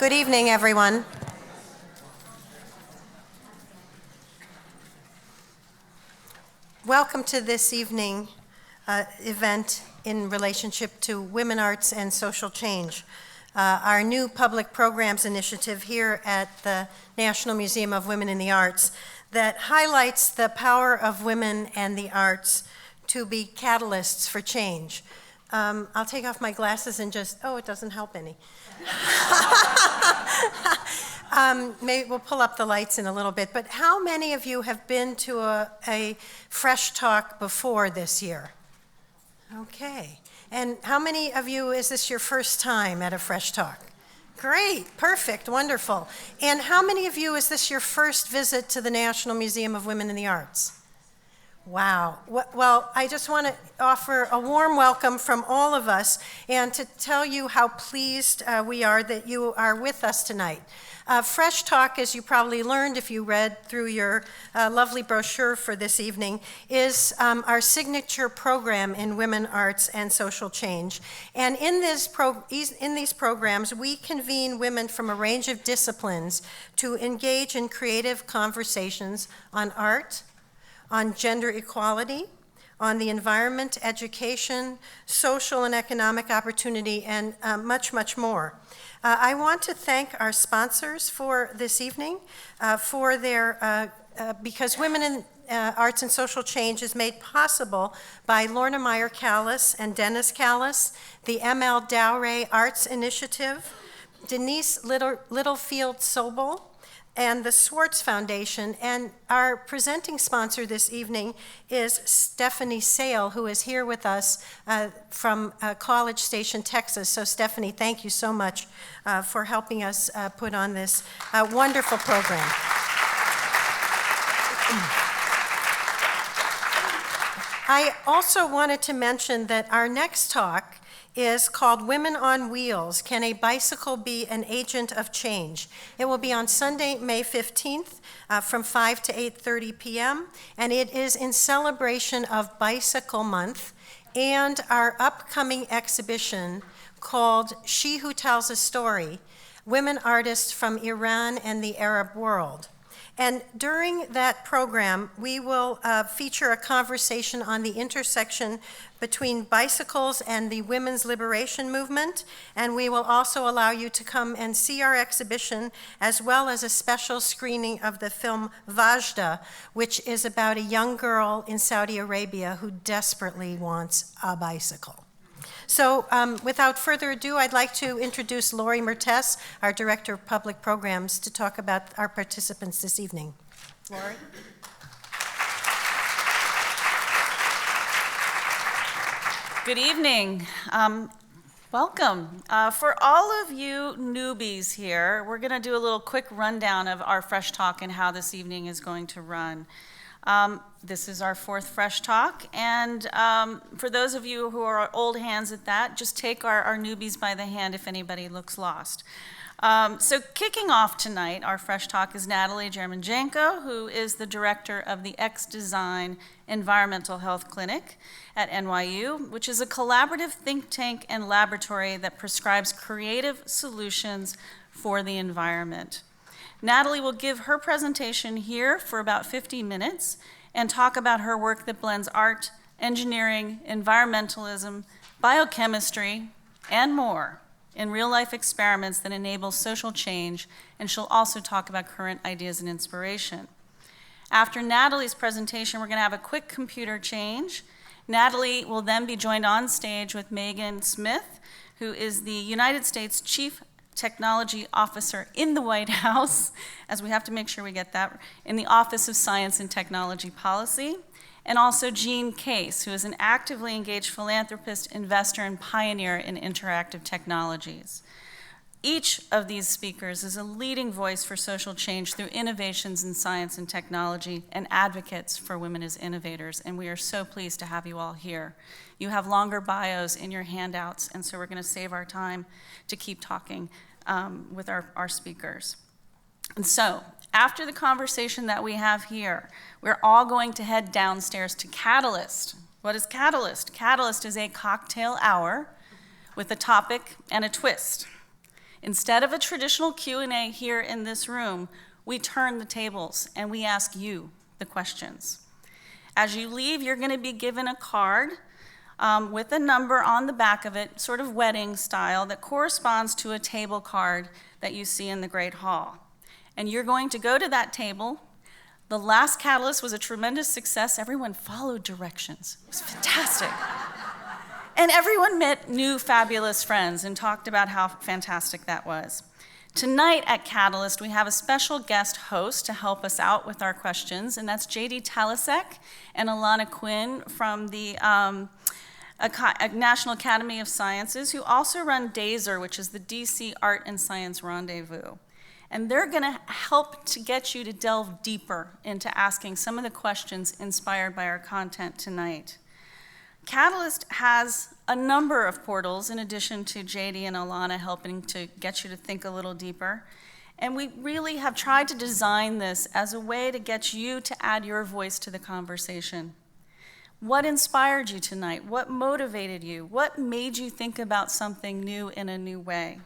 Good evening, everyone. Welcome to this evening event in relationship to women arts and social change. Our new public programs initiative here at the National Museum of Women in the Arts that highlights the power of women and the arts to be catalysts for change. I'll take off my glasses and just, it doesn't help any. Maybe we'll pull up the lights in a little bit, but how many of you have been to a Fresh Talk before this year? Okay. And how many of you, is this your first time at a Fresh Talk? Great, perfect, wonderful. And how many of you, is this your first visit to the National Museum of Women in the Arts? Wow. Well, I just want to offer a warm welcome from all of us and to tell you how pleased we are that you are with us tonight. Fresh Talk, as you probably learned if you read through your lovely brochure for this evening, is our signature program in women arts and social change. And in these programs, we convene women from a range of disciplines to engage in creative conversations on art, on gender equality, on the environment, education, social and economic opportunity, and much, much more. I want to thank our sponsors for this evening for their, because Women in Arts and Social Change is made possible by Lorna Meyer Callis and Dennis Callis, the M.L. Dowray Arts Initiative, Denise Littlefield Sobel, and the Swartz Foundation. And our presenting sponsor this evening is Stephanie Sale, who is here with us from College Station, Texas. So Stephanie, thank you so much for helping us put on this wonderful program. I also wanted to mention that our next talk is called Women on Wheels, Can a Bicycle Be an Agent of Change? It will be on Sunday, May 15th from 5 to 8:30 p.m. And it is in celebration of Bicycle Month and our upcoming exhibition called She Who Tells a Story, Women Artists from Iran and the Arab World. And during that program, we will feature a conversation on the intersection between bicycles and the women's liberation movement, and we will also allow you to come and see our exhibition, as well as a special screening of the film Vajda, which is about a young girl in Saudi Arabia who desperately wants a bicycle. So without further ado, I'd like to introduce Lori Mertes, our Director of Public Programs, to talk about our participants this evening. Lori? Good evening. Welcome. For all of you newbies here, we're going to do a little quick rundown of our Fresh Talk and how this evening is going to run. This is our fourth Fresh Talk, and for those of you who are old hands at that, just take our newbies by the hand if anybody looks lost. So kicking off tonight, our Fresh Talk is Natalie Jeremijenko, who is the director of the X-Design Environmental Health Clinic at NYU, which is a collaborative think tank and laboratory that prescribes creative solutions for the environment. Natalie will give her presentation here for about 50 minutes and talk about her work that blends art, engineering, environmentalism, biochemistry, and more in real-life experiments that enable social change, and she'll also talk about current ideas and inspiration. After Natalie's presentation, we're going to have a quick computer change. Natalie will then be joined on stage with Megan Smith, who is the United States Chief Technology Officer in the White House, as we have to make sure we get that, in the Office of Science and Technology Policy, and also Jean Case, who is an actively engaged philanthropist, investor, and pioneer in interactive technologies. Each of these speakers is a leading voice for social change through innovations in science and technology and advocates for women as innovators, and we are so pleased to have you all here. You have longer bios in your handouts, and so we're going to save our time to keep talking with our speakers. And so, after the conversation that we have here, we're all going to head downstairs to Catalyst. What is Catalyst? Catalyst is a cocktail hour with a topic and a twist. Instead of a traditional Q&A here in this room, we turn the tables and we ask you the questions. As you leave, you're going to be given a card with a number on the back of it, sort of wedding style, that corresponds to a table card that you see in the Great Hall. And you're going to go to that table. The last Catalyst was a tremendous success. Everyone followed directions. It was fantastic. And everyone met new fabulous friends and talked about how fantastic that was. Tonight at Catalyst, we have a special guest host to help us out with our questions, and that's J.D. Talasek and Alana Quinn from the National Academy of Sciences, who also run DASER, which is the DC Art and Science Rendezvous. And they're going to help to get you to delve deeper into asking some of the questions inspired by our content tonight. Catalyst has a number of portals in addition to JD and Alana helping to get you to think a little deeper. And we really have tried to design this as a way to get you to add your voice to the conversation. What inspired you tonight? What motivated you? What made you think about something new in a new way?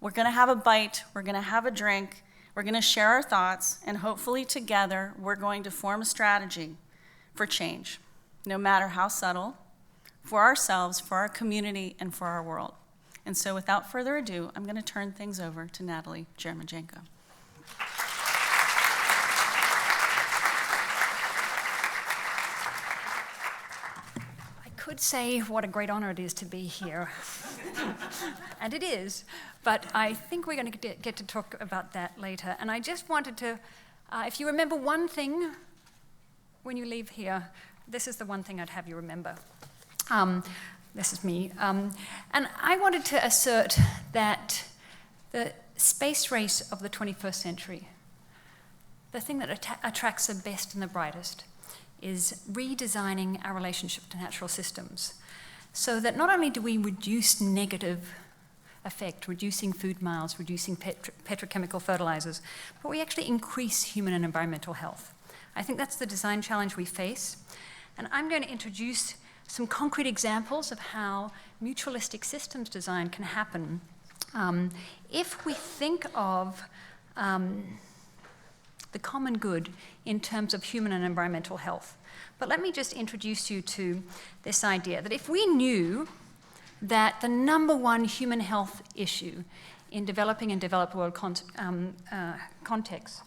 We're going to have a bite, we're going to have a drink, we're going to share our thoughts, and hopefully together we're going to form a strategy for change, no matter how subtle, for ourselves, for our community, and for our world. And so without further ado, I'm going to turn things over to Natalie Jeremijenko. I could say what a great honor it is to be here, and it is, but I think we're going to get to talk about that later. And I just wanted to, if you remember one thing when you leave here, this is the one thing I'd have you remember. This is me. And I wanted to assert that the space race of the 21st century, the thing that attracts the best and the brightest, is redesigning our relationship to natural systems so that not only do we reduce negative effect, reducing food miles, reducing petrochemical fertilizers, but we actually increase human and environmental health. I think that's the design challenge we face. And I'm going to introduce some concrete examples of how mutualistic systems design can happen if we think of the common good in terms of human and environmental health. But let me just introduce you to this idea that if we knew that the number one human health issue in developing and developed world contexts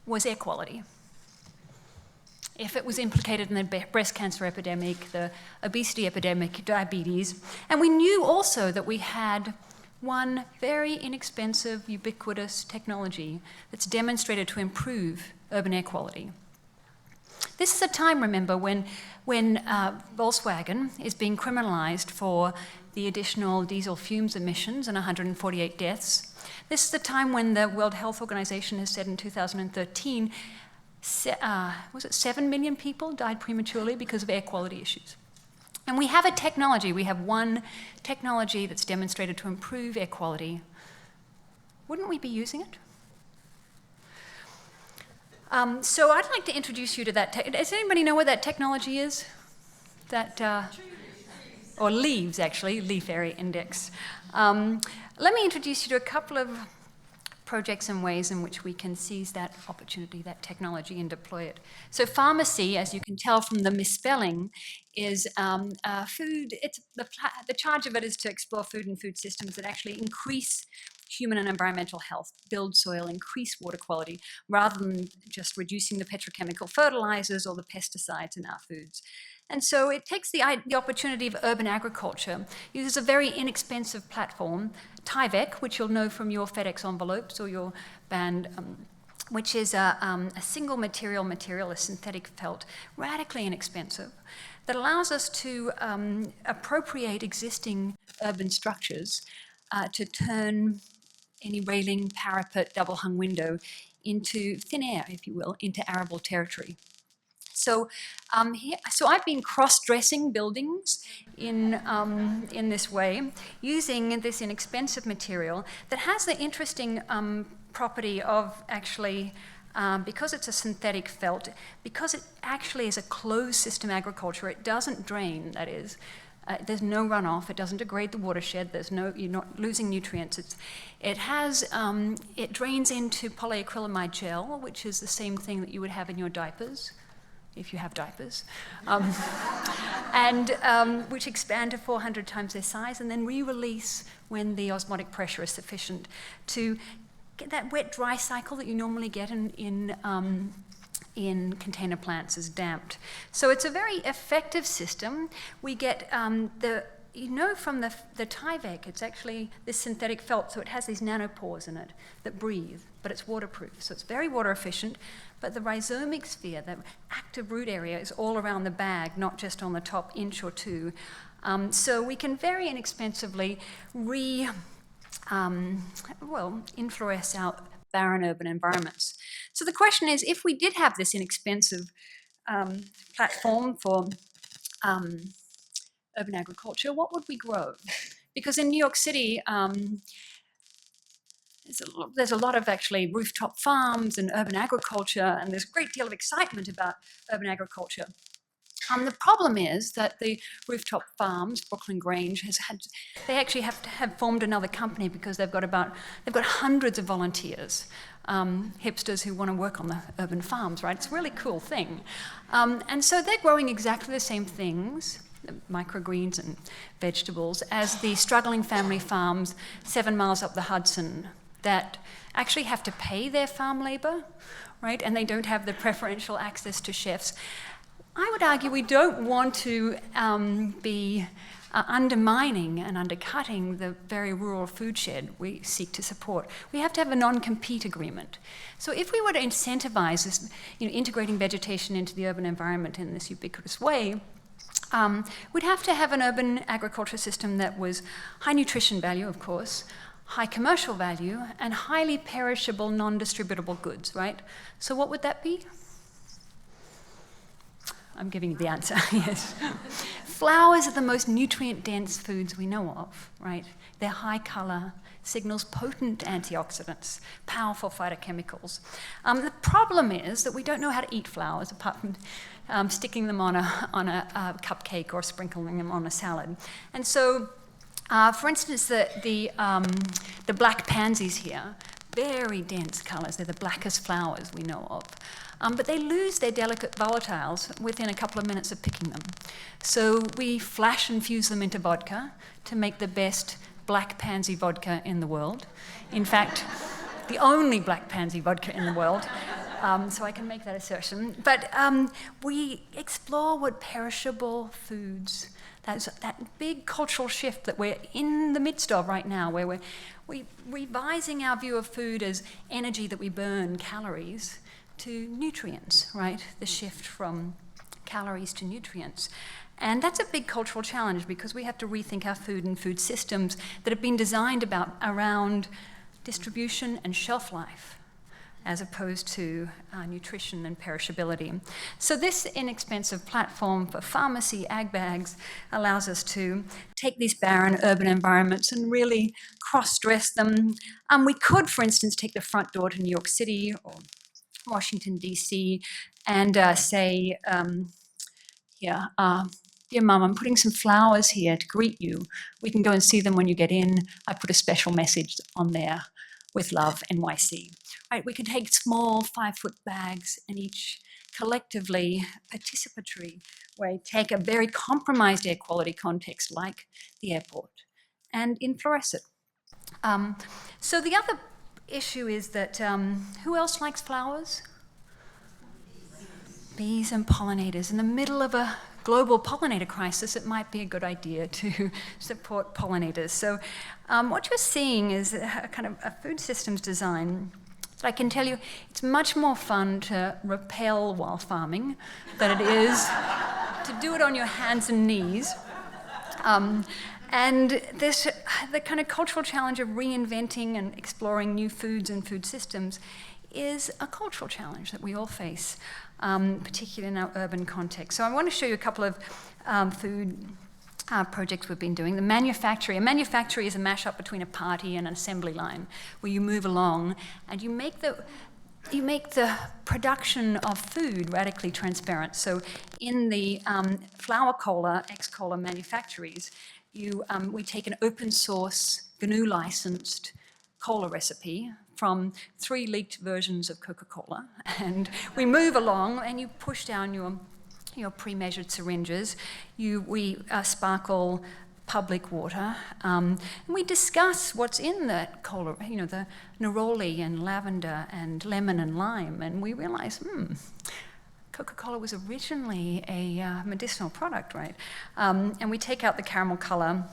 was air quality, if it was implicated in the breast cancer epidemic, the obesity epidemic, diabetes, and we knew also that we had one very inexpensive, ubiquitous technology that's demonstrated to improve urban air quality. This is a time, remember, when Volkswagen is being criminalized for the additional diesel fumes emissions and 148 deaths. This is the time when the World Health Organization has said in 2013, was it 7 million people died prematurely because of air quality issues. And we have a technology, we have one technology that's demonstrated to improve air quality. Wouldn't we be using it? So I'd like to introduce you to that. Does anybody know what that technology is? Or leaves, actually, leaf area index. Let me introduce you to a couple of projects and ways in which we can seize that opportunity, that technology, and deploy it. So pharmacy, as you can tell from the misspelling, is food. The charge of it is to explore food and food systems that actually increase human and environmental health, build soil, increase water quality, rather than just reducing the petrochemical fertilizers or the pesticides in our foods. And so it takes the opportunity of urban agriculture, uses a very inexpensive platform, Tyvek, which you'll know from your FedEx envelopes or your band, which is a single material, a synthetic felt, radically inexpensive, that allows us to appropriate existing urban structures to turn any railing, parapet, double-hung window into thin air, if you will, into arable territory. So, so I've been cross-dressing buildings in this way, using this inexpensive material that has the interesting property of actually, because it's a synthetic felt, because it actually is a closed system agriculture, it doesn't drain, that is, There's no runoff. It doesn't degrade the watershed. You're not losing nutrients. It drains into polyacrylamide gel, which is the same thing that you would have in your diapers, if you have diapers, which expand to 400 times their size and then re-release when the osmotic pressure is sufficient to get that wet-dry cycle that you normally get in container plants is damped. So it's a very effective system. We get from the Tyvek, it's actually this synthetic felt, so it has these nanopores in it that breathe, but it's waterproof. So it's very water efficient, but the rhizomic sphere, the active root area, is all around the bag, not just on the top inch or two. So we can very inexpensively infloresce out barren urban environments. So the question is, if we did have this inexpensive platform for urban agriculture, what would we grow? Because in New York City, there's a lot of actually rooftop farms and urban agriculture, and there's a great deal of excitement about urban agriculture. The problem is that the rooftop farms, Brooklyn Grange, they actually have formed another company because they've got hundreds of volunteers, hipsters who want to work on the urban farms, right? It's a really cool thing. And so they're growing exactly the same things, microgreens and vegetables, as the struggling family farms 7 miles up the Hudson that actually have to pay their farm labor, right? And they don't have the preferential access to chefs. I would argue we don't want to be undermining and undercutting the very rural food shed we seek to support. We have to have a non-compete agreement. So if we were to incentivize this, integrating vegetation into the urban environment in this ubiquitous way, we'd have to have an urban agriculture system that was high nutrition value, of course, high commercial value, and highly perishable, non-distributable goods, right? So what would that be? I'm giving you the answer, yes. Flowers are the most nutrient-dense foods we know of, right? They're high color, signals potent antioxidants, powerful phytochemicals. The problem is that we don't know how to eat flowers apart from sticking them on a cupcake or sprinkling them on a salad. And so, for instance, the black pansies here, very dense colors. They're the blackest flowers we know of. But they lose their delicate volatiles within a couple of minutes of picking them. So we flash infuse them into vodka to make the best black pansy vodka in the world. In fact, the only black pansy vodka in the world. So I can make that assertion. But we explore what perishable foods, that big cultural shift that we're in the midst of right now, where we're revising our view of food as energy that we burn, calories, to nutrients, right? The shift from calories to nutrients. And that's a big cultural challenge because we have to rethink our food and food systems that have been designed around distribution and shelf life, as opposed to nutrition and perishability. So this inexpensive platform for pharmacy, ag bags, allows us to take these barren urban environments and really cross-dress them. We could, for instance, take the front door to New York City or Washington, D.C., and say, dear Mum, I'm putting some flowers here to greet you. We can go and see them when you get in. I put a special message on there, with love, NYC. Right, we can take small 5-foot bags and each collectively participatory way take a very compromised air quality context like the airport and infloresce it. So the other issue is that who else likes flowers? Bees and pollinators. In the middle of a global pollinator crisis, it might be a good idea to support pollinators. So what you're seeing is a kind of a food systems design that I can tell you it's much more fun to rappel while farming than it is to do it on your hands and knees. And the kind of cultural challenge of reinventing and exploring new foods and food systems is a cultural challenge that we all face, particularly in our urban context. So I want to show you a couple of food projects we've been doing. A manufactory is a mashup between a party and an assembly line, where you move along and you make you make the production of food radically transparent. So in the flour cola, ex-cola manufactories, we take an open source, GNU licensed cola recipe from 3 leaked versions of Coca-Cola, and we move along and you push down your pre-measured syringes. We sparkle public water, and we discuss what's in that cola, the neroli and lavender and lemon and lime, and we realize, Coca-Cola was originally a medicinal product, right? And we take out the caramel color,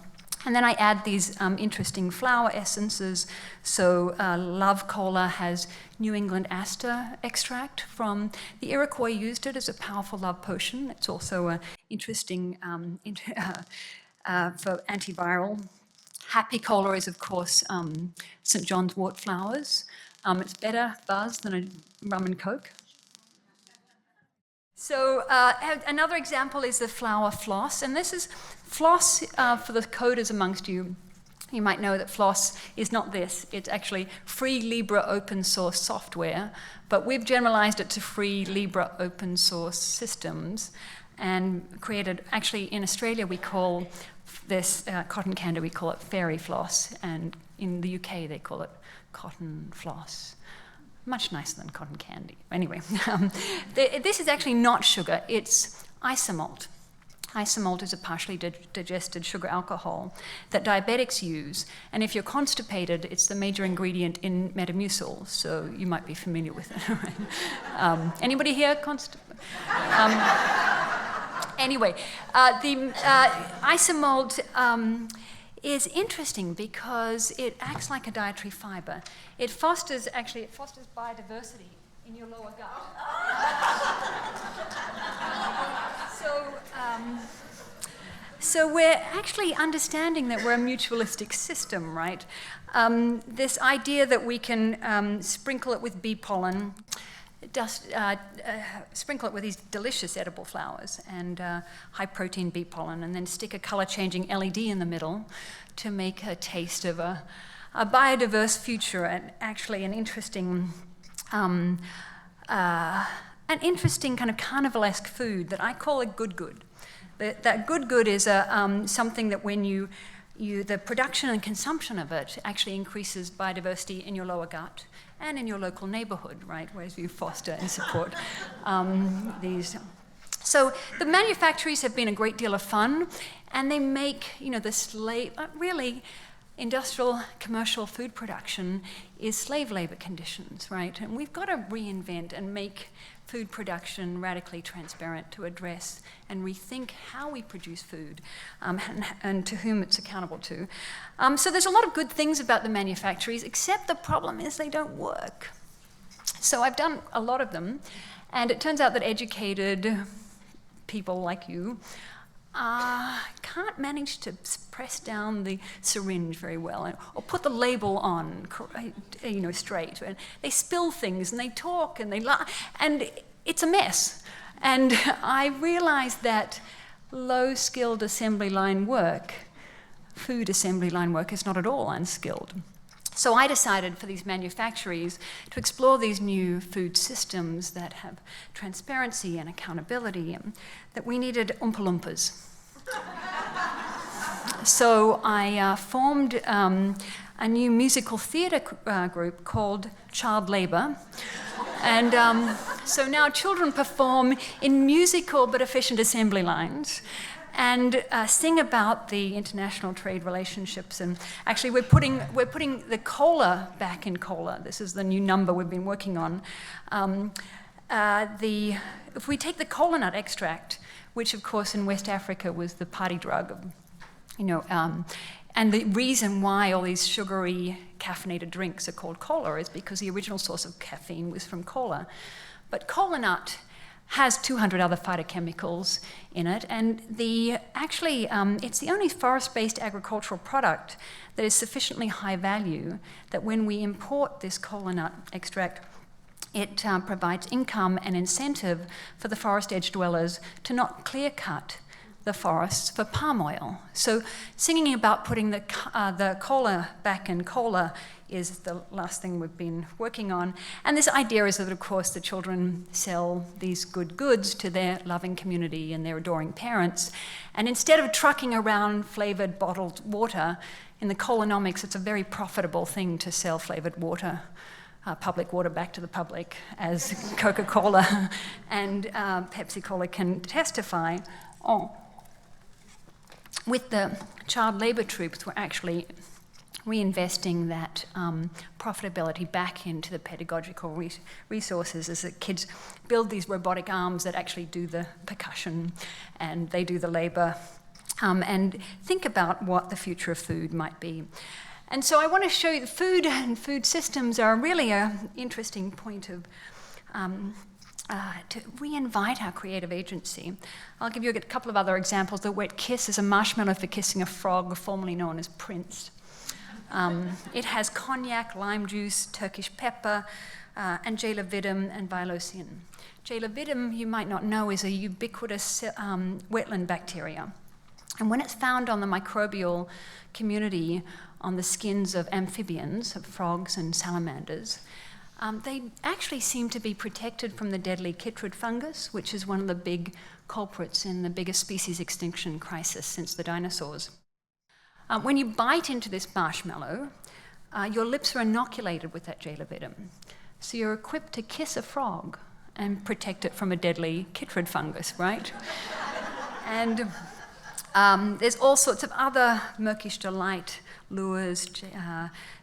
and then I add these interesting flower essences. So Love Cola has New England aster extract from the Iroquois used it as a powerful love potion. It's also interesting for antiviral. Happy Cola is, of course, St. John's wort flowers. It's better buzz than a rum and coke. So another example is the flour floss, and this is floss for the coders amongst you. You might know that floss is not this. It's actually free Libre open source software, but we've generalized it to free Libre open source systems and created, actually in Australia we call this cotton candy, we call it fairy floss, and in the UK they call it cotton floss. Much nicer than cotton candy. Anyway, this is actually not sugar, it's isomalt. Isomalt is a partially digested sugar alcohol that diabetics use, and if you're constipated, it's the major ingredient in Metamucil, so you might be familiar with it. Anybody here constipated? Anyway, the isomalt is interesting because it acts like a dietary fiber. It fosters biodiversity in your lower gut. So we're actually understanding that we're a mutualistic system, right? This idea that we can sprinkle it with bee pollen, sprinkle it with these delicious edible flowers and high-protein bee pollen, and then stick a color-changing LED in the middle to make a taste of a biodiverse future, and actually an interesting kind of carnivalesque food that I call a good. That good is something that when the production and consumption of it actually increases biodiversity in your lower gut and in your local neighborhood, right, whereas you foster and support these. So the manufactories have been a great deal of fun, and they make, really industrial commercial food production is slave labor conditions, right? And we've got to reinvent and make food production radically transparent to address and rethink how we produce food and to whom it's accountable to. So there's a lot of good things about the manufactories, except the problem is they don't work. So I've done a lot of them, and it turns out that educated people like you can't manage to press down the syringe very well, or put the label on, straight. And they spill things, and they talk, and they lie, and it's a mess. And I realized that low-skilled assembly line work, food assembly line work, is not at all unskilled. So I decided for these manufactories to explore these new food systems that have transparency and accountability, and that we needed Oompa Loompas. So I formed a new musical theatre group called Child Labour. And so now children perform in musical but efficient assembly lines and sing about the international trade relationships. And actually we're putting the cola back in cola. This is the new number we've been working on. If we take the cola nut extract, which of course in West Africa was the party drug, and the reason why all these sugary caffeinated drinks are called cola is because the original source of caffeine was from cola. But cola nut has 200 other phytochemicals in it, and it's the only forest-based agricultural product that is sufficiently high value that when we import this cola nut extract, it provides income and incentive for the forest edge dwellers to not clear cut the forests for palm oil. So singing about putting the cola back in cola is the last thing we've been working on. And this idea is that, of course, the children sell these good goods to their loving community and their adoring parents. And instead of trucking around flavored bottled water, in the colonomics, it's a very profitable thing to sell flavored water, public water back to the public, as Coca-Cola and Pepsi-Cola can testify. Oh. With the child labour troops, we're actually reinvesting that profitability back into the pedagogical resources as the kids build these robotic arms that actually do the percussion and they do the labour, and think about what the future of food might be. And so I want to show you the food and food systems are really an interesting point of to re-invite our creative agency. I'll give you a couple of other examples. The wet kiss is a marshmallow for kissing a frog, formerly known as Prince. It has cognac, lime juice, Turkish pepper, and Jalavidum and Vilocin. Jalavidum, you might not know, is a ubiquitous wetland bacteria. And when it's found on the microbial community on the skins of amphibians, of frogs and salamanders, they actually seem to be protected from the deadly chytrid fungus, which is one of the big culprits in the biggest species extinction crisis since the dinosaurs. When you bite into this marshmallow, your lips are inoculated with that Jalavidum. So you're equipped to kiss a frog and protect it from a deadly chytrid fungus, right? And there's all sorts of other murkish delight lures.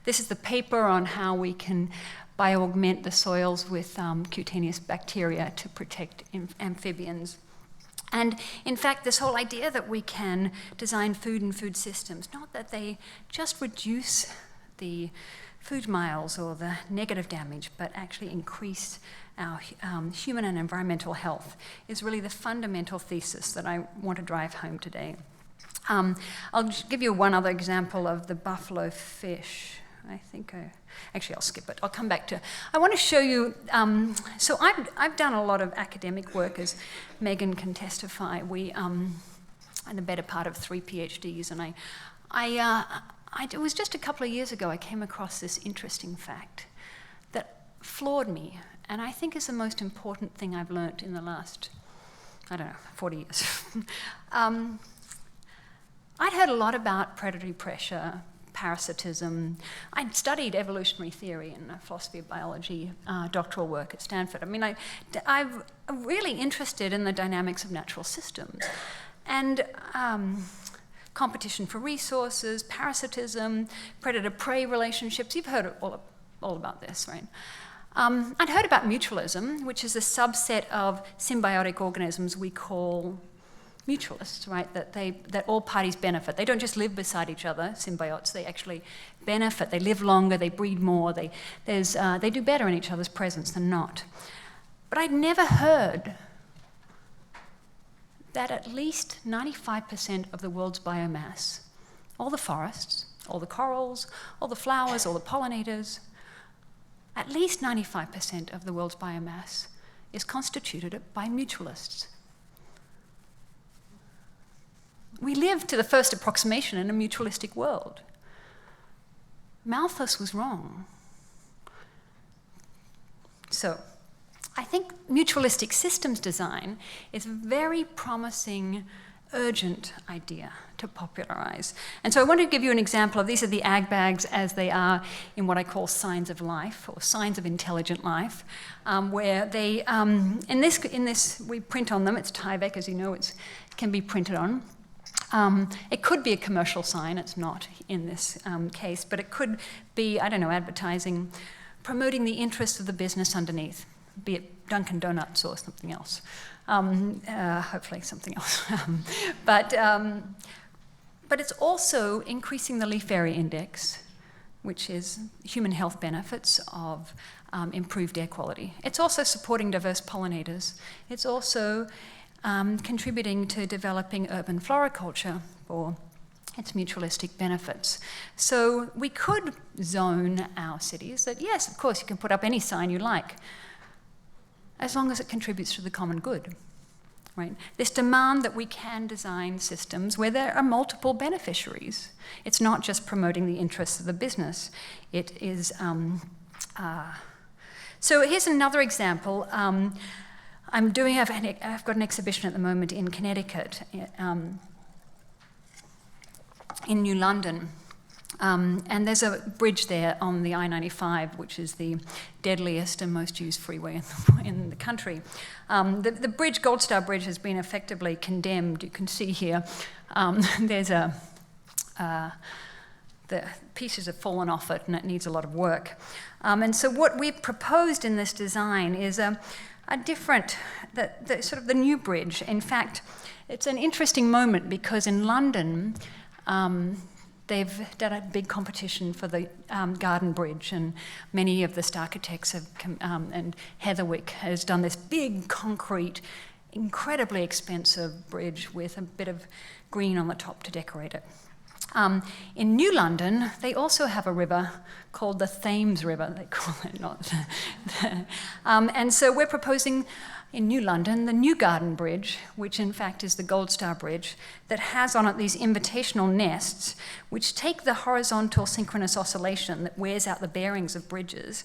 This is the paper on how we can bioaugment the soils with cutaneous bacteria to protect amphibians. And in fact, this whole idea that we can design food and food systems, not that they just reduce the food miles or the negative damage, but actually increase our human and environmental health, is really the fundamental thesis that I want to drive home today. I'll just give you one other example of the buffalo fish. Actually, I'll skip it. I'll come back to. I want to show you. So I've done a lot of academic work, as Megan can testify. We, in the better part of 3 PhDs, and it was just a couple of years ago I came across this interesting fact that floored me, and I think is the most important thing I've learnt in the last, 40 years. I'd heard a lot about predatory pressure, parasitism. I'd studied evolutionary theory and philosophy of biology, doctoral work at Stanford. I'm really interested in the dynamics of natural systems. And competition for resources, parasitism, predator-prey relationships. You've heard all about this, right? I'd heard about mutualism, which is a subset of symbiotic organisms we call mutualists, right? That all parties benefit. They don't just live beside each other, symbiotes. They actually benefit. They live longer. They breed more. They do better in each other's presence than not. But I'd never heard that at least 95% of the world's biomass, all the forests, all the corals, all the flowers, all the pollinators, at least 95% of the world's biomass is constituted by mutualists. We live to the first approximation in a mutualistic world. Malthus was wrong. So, I think mutualistic systems design is a very promising, urgent idea to popularize. And so I want to give you an example of, these are the ag bags as they are in what I call signs of life, or signs of intelligent life, where they, in this, we print on them. It's Tyvek, as you know, it can be printed on. It could be a commercial sign, it's not in this case, but it could be, advertising, promoting the interests of the business underneath, be it Dunkin' Donuts or something else. Hopefully something else. But it's also increasing the leaf area index, which is human health benefits of improved air quality. It's also supporting diverse pollinators. It's also contributing to developing urban floriculture for its mutualistic benefits. So we could zone our cities that, yes, of course, you can put up any sign you like, as long as it contributes to the common good. right? This demand that we can design systems where there are multiple beneficiaries. It's not just promoting the interests of the business. It is, so here's another example. I've got an exhibition at the moment in Connecticut, in New London. And there's a bridge there on the I-95, which is the deadliest and most used freeway in the country. The bridge, Gold Star Bridge, has been effectively condemned. You can see here, there's the pieces have fallen off it and it needs a lot of work. And so what we've proposed in this design is a different, sort of the new bridge. In fact, it's an interesting moment because in London, they've done a big competition for the Garden Bridge, and many of the architects have and Heatherwick has done this big concrete, incredibly expensive bridge with a bit of green on the top to decorate it. In New London, they also have a river called the Thames River, they call it, not and so we're proposing in New London the new Garden Bridge, which in fact is the Gold Star Bridge, that has on it these invitational nests, which take the horizontal synchronous oscillation that wears out the bearings of bridges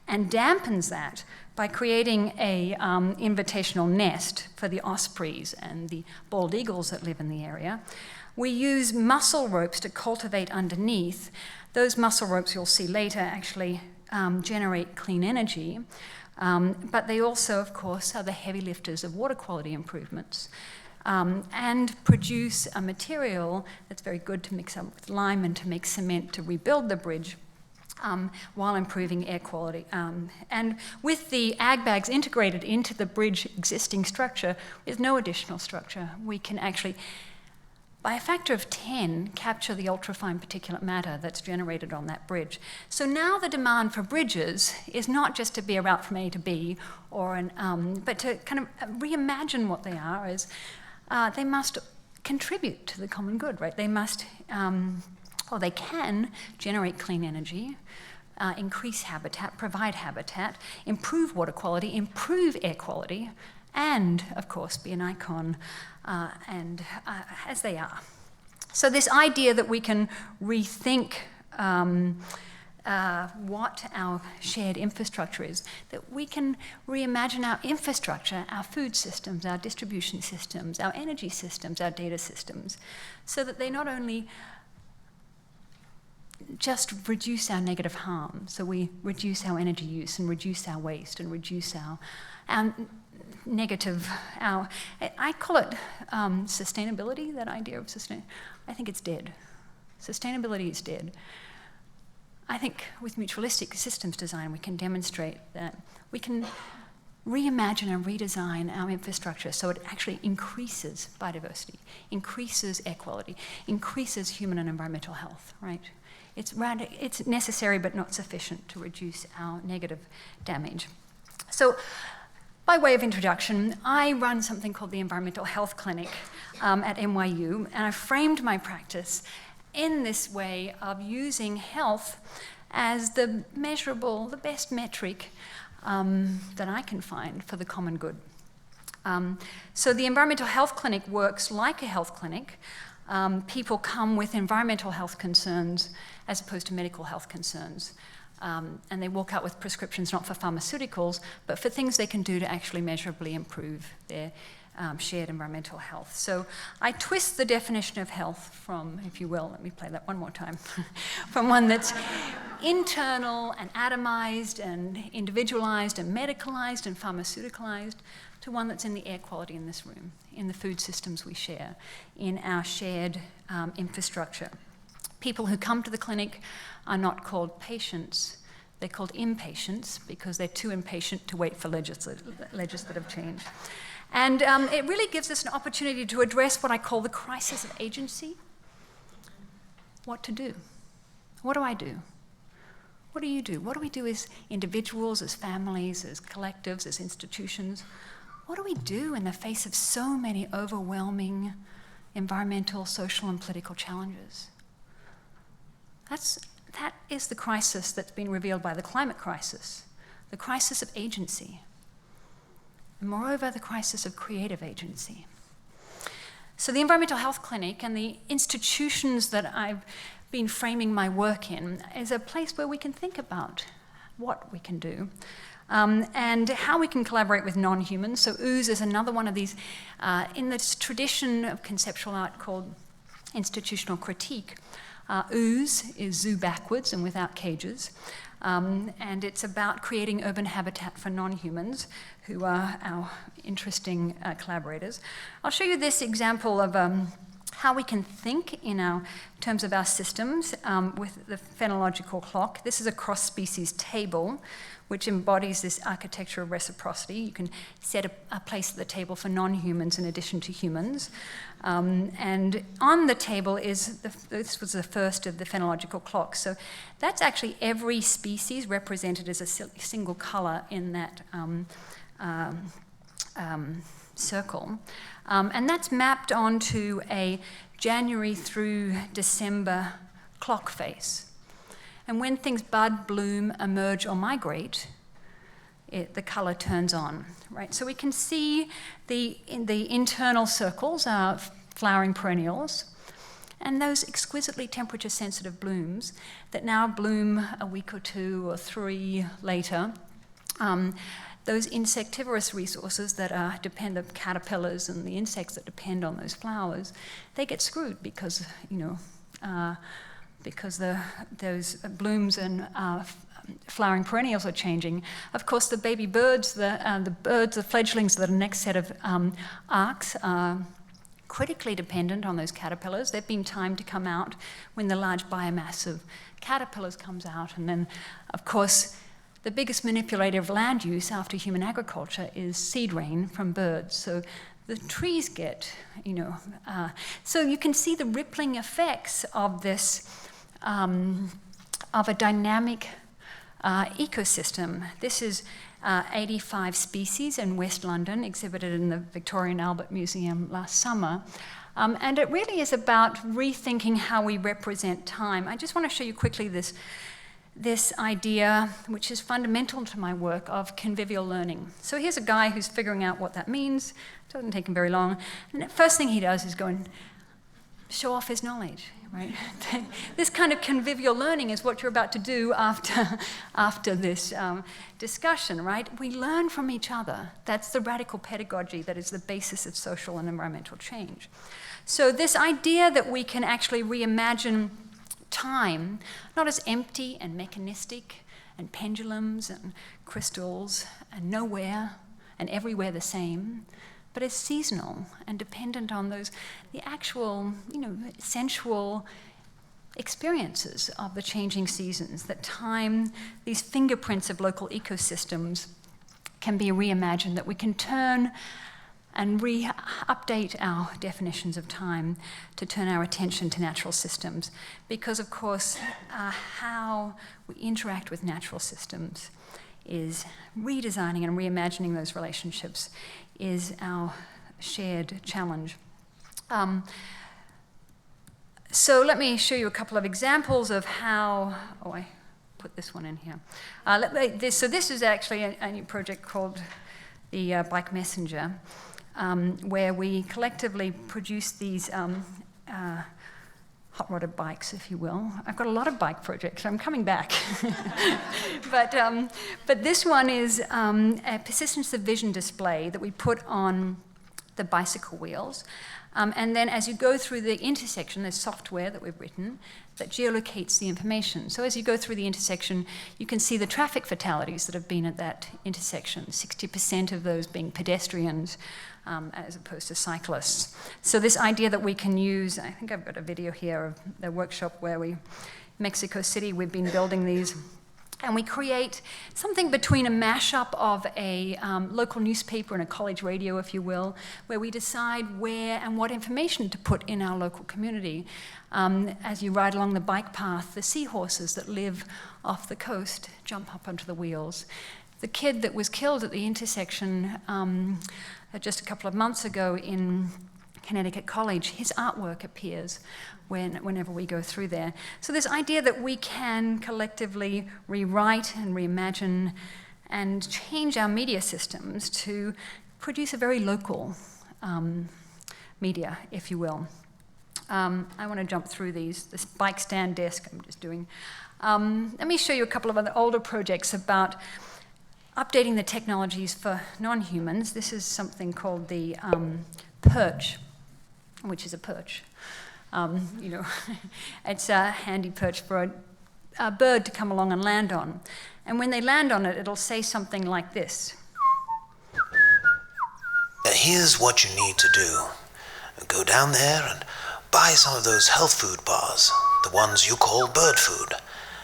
and dampens that by creating a invitational nest for the ospreys and the bald eagles that live in the area. We use mussel ropes to cultivate underneath. Those mussel ropes, you'll see later, actually generate clean energy, but they also, of course, are the heavy lifters of water quality improvements and produce a material that's very good to mix up with lime and to make cement to rebuild the bridge while improving air quality. And with the ag bags integrated into the bridge existing structure, with no additional structure, we can actually, by a factor of 10, capture the ultrafine particulate matter that's generated on that bridge. So now the demand for bridges is not just to be a route from A to B, or but to kind of reimagine what they are as they must contribute to the common good, right? They must, or they can generate clean energy, increase habitat, provide habitat, improve water quality, improve air quality, and, of course, be an icon, as they are. So this idea that we can rethink what our shared infrastructure is, that we can reimagine our infrastructure, our food systems, our distribution systems, our energy systems, our data systems, so that they not only just reduce our negative harm, so we reduce our energy use and reduce our waste and reduce our negative, I call it sustainability, that idea of I think it's dead. Sustainability is dead. I think with mutualistic systems design, we can demonstrate that we can reimagine and redesign our infrastructure so it actually increases biodiversity, increases air quality, increases human and environmental health, right? It's necessary but not sufficient to reduce our negative damage. So, by way of introduction, I run something called the Environmental Health Clinic at NYU, and I framed my practice in this way of using health as the measurable, the best metric that I can find for the common good. So the Environmental Health Clinic works like a health clinic. People come with environmental health concerns as opposed to medical health concerns. And they walk out with prescriptions not for pharmaceuticals, but for things they can do to actually measurably improve their shared environmental health. So I twist the definition of health from, if you will, let me play that one more time, from one that's internal and atomized and individualized and medicalized and pharmaceuticalized to one that's in the air quality in this room, in the food systems we share, in our shared infrastructure. People who come to the clinic are not called patients, they're called impatients because they're too impatient to wait for legislative change. And it really gives us an opportunity to address what I call the crisis of agency. What to do? What do I do? What do you do? What do we do as individuals, as families, as collectives, as institutions? What do we do in the face of so many overwhelming environmental, social, and political challenges? That is the crisis that's been revealed by the climate crisis, the crisis of agency. and moreover, the crisis of creative agency. So the Environmental Health Clinic and the institutions that I've been framing my work in is a place where we can think about what we can do and how we can collaborate with non-humans. So ooze is another one of these, in this tradition of conceptual art called institutional critique. Ooze is zoo backwards and without cages. And it's about creating urban habitat for non-humans who are our interesting collaborators. I'll show you this example of how we can think in terms of our systems with the phenological clock. This is a cross-species table which embodies this architecture of reciprocity. You can set a place at the table for non-humans in addition to humans. And on the table is, this was the first of the phenological clocks. So that's actually every species represented as a single color in that circle. And that's mapped onto a January through December clock face. And when things bud, bloom, emerge, or migrate, the color turns on, right? So we can see the internal circles are flowering perennials, and those exquisitely temperature-sensitive blooms that now bloom a week or 2 or 3 later. Those insectivorous resources that depend on caterpillars and the insects that depend on those flowers, they get screwed because, because those blooms and flowering perennials are changing. Of course, the baby birds, the fledglings, the next set of arcs are critically dependent on those caterpillars. They've been timed to come out when the large biomass of caterpillars comes out. And then, of course, the biggest manipulator of land use after human agriculture is seed rain from birds. So the trees get, so you can see the rippling effects of this, of a dynamic ecosystem. This is 85 species in West London, exhibited in the Victoria and Albert Museum last summer. And it really is about rethinking how we represent time. I just want to show you quickly this idea, which is fundamental to my work, of convivial learning. So here's a guy who's figuring out what that means. It doesn't take him very long. And the first thing he does is go and show off his knowledge, right? This kind of convivial learning is what you're about to do after this discussion, right? We learn from each other. That's the radical pedagogy that is the basis of social and environmental change. So this idea that we can actually reimagine time, not as empty and mechanistic and pendulums and crystals and nowhere and everywhere the same, but as seasonal and dependent on the actual, sensual experiences of the changing seasons, that time, these fingerprints of local ecosystems can be reimagined, that we can turn and update our definitions of time to turn our attention to natural systems. Because, of course, how we interact with natural systems is redesigning and reimagining those relationships is our shared challenge. So let me show you a couple of examples of how, I put this one in here. So this is actually a new project called the Bike Messenger, where we collectively produce these hot-rodded bikes, if you will. I've got a lot of bike projects, so I'm coming back. But this one is a persistence of vision display that we put on the bicycle wheels. And then as you go through the intersection, there's software that we've written that geolocates the information. So as you go through the intersection, you can see the traffic fatalities that have been at that intersection, 60% of those being pedestrians as opposed to cyclists. So this idea that we can use, I think I've got a video here of the workshop where Mexico City, we've been building these. And we create something between a mashup of a local newspaper and a college radio, if you will, where we decide where and what information to put in our local community. As you ride along the bike path, the seahorses that live off the coast jump up onto the wheels. The kid that was killed at the intersection just a couple of months ago in Connecticut College, his artwork appears whenever we go through there. So this idea that we can collectively rewrite and reimagine and change our media systems to produce a very local media, if you will. I want to jump through these. This bike stand desk I'm just doing. Let me show you a couple of other older projects about updating the technologies for non-humans. This is something called the perch, which is a perch. It's a handy perch for a bird to come along and land on. And when they land on it, it'll say something like this. Here's what you need to do. Go down there and buy some of those health food bars, the ones you call bird food,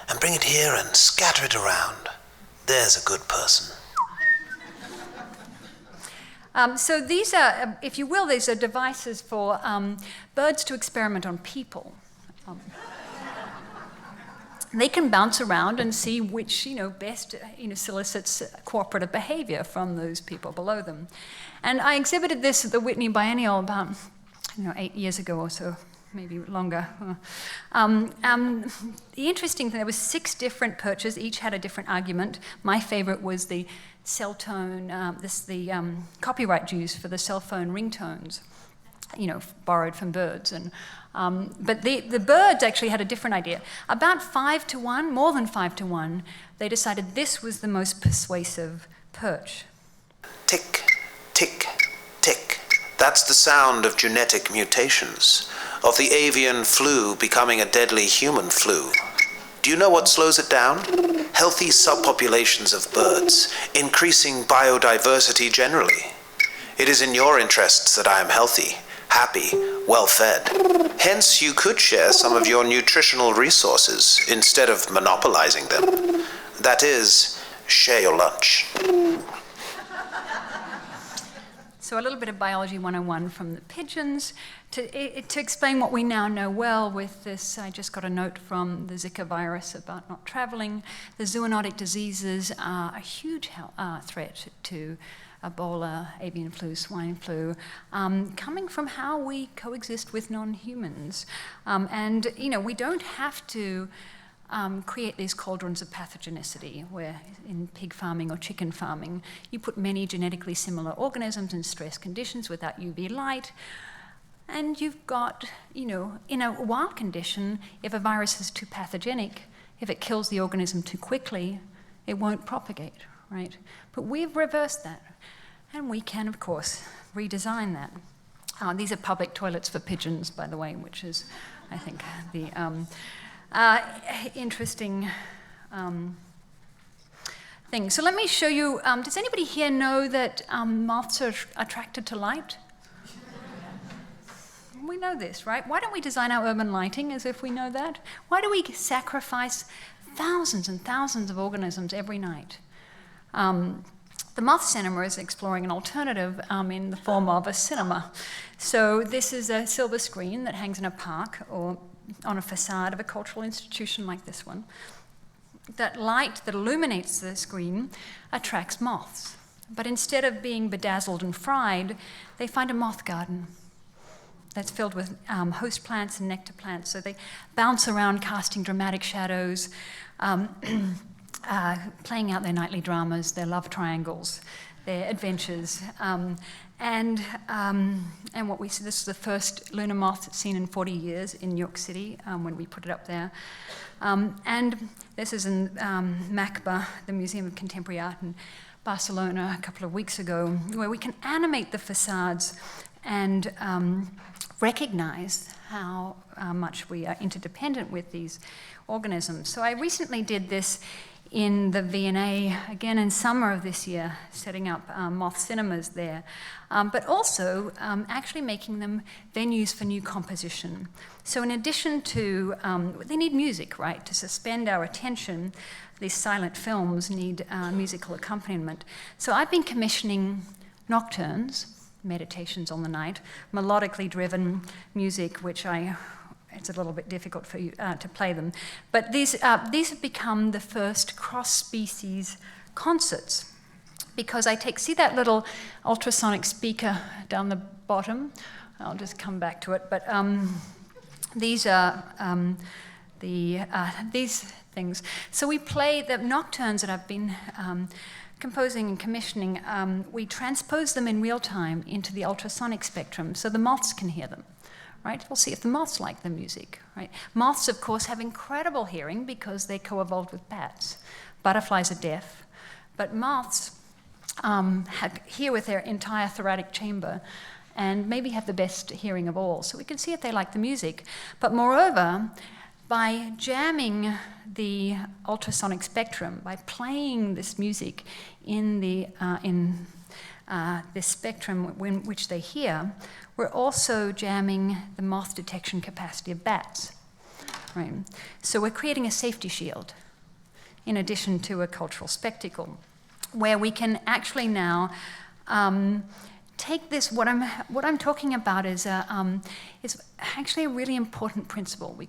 and bring it here and scatter it around. There's a good person. So these are, if you will, these are devices for birds to experiment on people. They can bounce around and see which, best, solicits cooperative behavior from those people below them. And I exhibited this at the Whitney Biennial about, 8 years ago or so, maybe longer. The interesting thing, there was 6 different perches, each had a different argument. My favorite was the cell tone, the copyright dues for the cell phone ringtones, borrowed from birds. And but the birds actually had a different idea. About 5 to 1, more than 5 to 1, they decided this was the most persuasive perch. Tick, tick, tick. That's the sound of genetic mutations, of the avian flu becoming a deadly human flu. Do you know what slows it down? Healthy subpopulations of birds, increasing biodiversity generally. It is in your interests that I am healthy, happy, well-fed. Hence, you could share some of your nutritional resources instead of monopolizing them. That is, share your lunch. So a little bit of Biology 101 from the pigeons to explain what we now know well with this. I just got a note from the Zika virus about not traveling. The zoonotic diseases are a huge threat to Ebola, avian flu, swine flu, coming from how we coexist with non-humans. And we don't have to create these cauldrons of pathogenicity where in pig farming or chicken farming, you put many genetically similar organisms in stress conditions without UV light, and you've got, in a wild condition, if a virus is too pathogenic, if it kills the organism too quickly, it won't propagate, right? But we've reversed that, and we can, of course, redesign that. These are public toilets for pigeons, by the way, which is, I think, the interesting thing. So let me show you, does anybody here know that moths are attracted to light? We know this, right? Why don't we design our urban lighting as if we know that? Why do we sacrifice thousands and thousands of organisms every night? The Moth Cinema is exploring an alternative in the form of a cinema. So this is a silver screen that hangs in a park or on a facade of a cultural institution like this one. That light that illuminates the screen attracts moths. But instead of being bedazzled and fried, they find a moth garden that's filled with host plants and nectar plants. So they bounce around casting dramatic shadows, playing out their nightly dramas, their love triangles, their adventures. And what we see, this is the first lunar moth seen in 40 years in New York City when we put it up there. And this is in MACBA, the Museum of Contemporary Art in Barcelona a couple of weeks ago, where we can animate the facades and recognize how much we are interdependent with these organisms. So I recently did this in the V&A, again in summer of this year, setting up moth cinemas there, but also actually making them venues for new composition. So in addition to, they need music, right? To suspend our attention, these silent films need musical accompaniment. So I've been commissioning nocturnes, meditations on the night, melodically driven music, which it's a little bit difficult for you to play them. But these have become the first cross-species concerts because see that little ultrasonic speaker down the bottom? I'll just come back to it. But these are these things. So we play the nocturnes that I've been composing and commissioning. We transpose them in real time into the ultrasonic spectrum so the moths can hear them. Right? We'll see if the moths like the music. Right? Moths, of course, have incredible hearing because they co-evolved with bats. Butterflies are deaf, but moths hear with their entire thoracic chamber and maybe have the best hearing of all. So we can see if they like the music. But moreover, by jamming the ultrasonic spectrum, by playing this music in this spectrum which they hear, we're also jamming the moth detection capacity of bats. Right? So we're creating a safety shield in addition to a cultural spectacle, where we can actually now take this. What I'm talking about is actually a really important principle. We